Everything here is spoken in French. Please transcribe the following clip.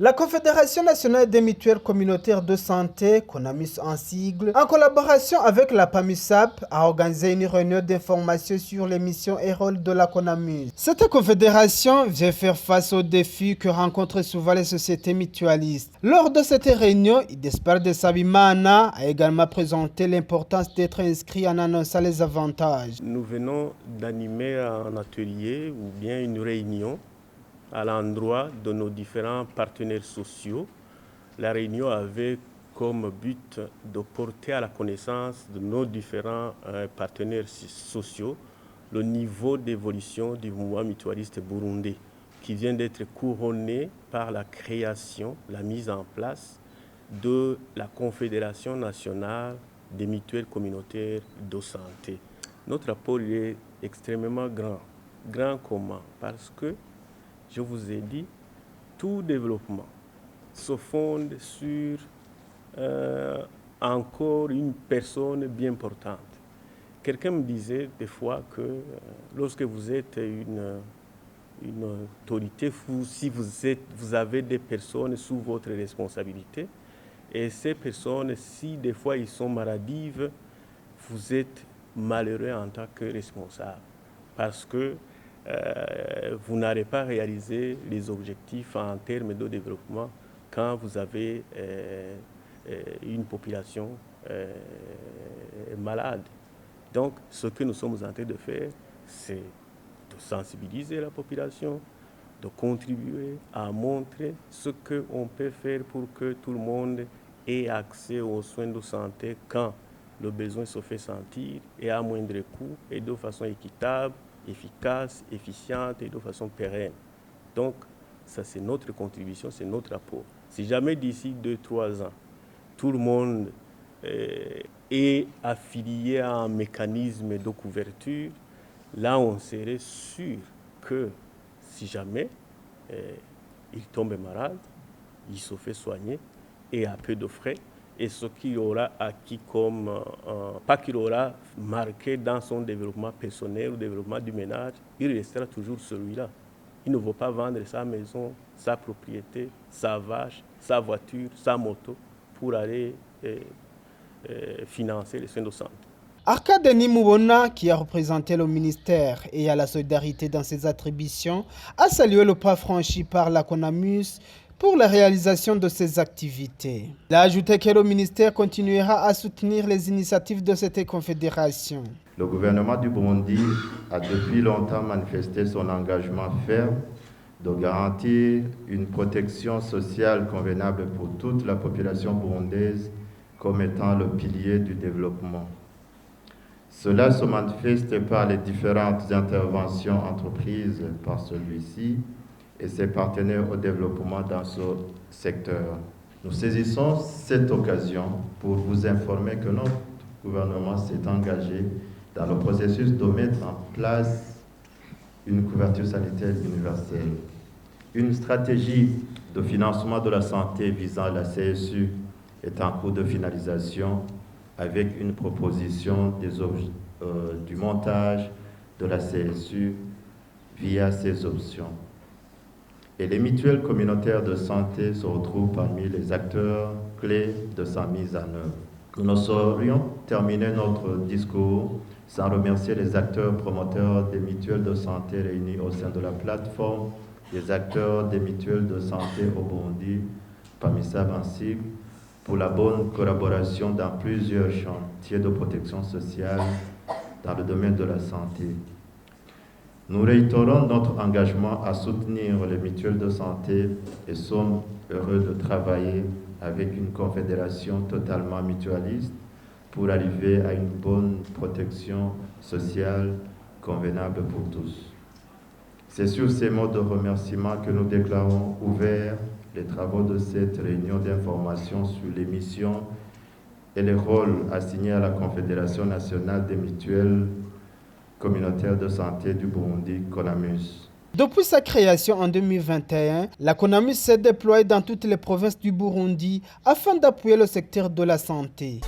La Confédération nationale des mutuelles communautaires de santé, CONAMUS en sigle, en collaboration avec la PAMUSAP, a organisé une réunion d'information sur les missions et rôles de la CONAMUS. Cette confédération vient faire face aux défis que rencontrent souvent les sociétés mutualistes. Lors de cette réunion, Idesper de Sabimana a également présenté l'importance d'être inscrit en annonçant les avantages. Nous venons d'animer un atelier ou bien une réunion à l'endroit de nos différents partenaires sociaux. La réunion avait comme but de porter à la connaissance de nos différents partenaires sociaux le niveau d'évolution du mouvement mutualiste burundais qui vient d'être couronné par la création, la mise en place de la Confédération nationale des mutuelles communautaires de santé. Notre apport est extrêmement grand. Grand comment? Parce que je vous ai dit, tout développement se fonde sur encore une personne bien portante. Quelqu'un me disait des fois que lorsque vous êtes une autorité, si vous avez des personnes sous votre responsabilité, et ces personnes, si des fois ils sont maladives, vous êtes malheureux en tant que responsable. Parce que vous n'allez pas réaliser les objectifs en termes de développement quand vous avez une population malade. Donc, ce que nous sommes en train de faire, c'est de sensibiliser la population, de contribuer à montrer ce qu'on peut faire pour que tout le monde ait accès aux soins de santé quand le besoin se fait sentir et à moindre coût et de façon équitable, efficace, efficiente et de façon pérenne. Donc, ça c'est notre contribution, c'est notre apport. Si jamais d'ici 2-3 ans, tout le monde est affilié à un mécanisme de couverture, là on serait sûr que si jamais il tombe malade, il se fait soigner et à peu de frais, et ce qu'il aura acquis comme, pas qu'il aura marqué dans son développement personnel ou développement du ménage, il restera toujours celui-là. Il ne va pas vendre sa maison, sa propriété, sa vache, sa voiture, sa moto pour aller financer les soins de santé. Arcade Nimubona, qui a représenté le ministère et à la solidarité dans ses attributions, a salué le pas franchi par la CONAMUS pour la réalisation de ces activités. Il a ajouté que le ministère continuera à soutenir les initiatives de cette confédération. Le gouvernement du Burundi a depuis longtemps manifesté son engagement ferme de garantir une protection sociale convenable pour toute la population burundaise comme étant le pilier du développement. Cela se manifeste par les différentes interventions entreprises par celui-ci et ses partenaires au développement dans ce secteur. Nous saisissons cette occasion pour vous informer que notre gouvernement s'est engagé dans le processus de mettre en place une couverture sanitaire universelle. Une stratégie de financement de la santé visant la CSU est en cours de finalisation avec une proposition du montage de la CSU via ces options. Et les mutuelles communautaires de santé se retrouvent parmi les acteurs clés de sa mise en œuvre. Nous ne saurions terminer notre discours sans remercier les acteurs promoteurs des mutuelles de santé réunis au sein de la plateforme des acteurs des mutuelles de santé au Burundi, PAMUSAP en sigle, pour la bonne collaboration dans plusieurs chantiers de protection sociale dans le domaine de la santé. Nous réitérons notre engagement à soutenir les mutuelles de santé et sommes heureux de travailler avec une confédération totalement mutualiste pour arriver à une bonne protection sociale convenable pour tous. C'est sur ces mots de remerciement que nous déclarons ouverts les travaux de cette réunion d'information sur les missions et les rôles assignés à la Confédération nationale des mutuelles communautaires de santé du Burundi, CONAMUS. Depuis sa création en 2021, la CONAMUS s'est déployée dans toutes les provinces du Burundi afin d'appuyer le secteur de la santé.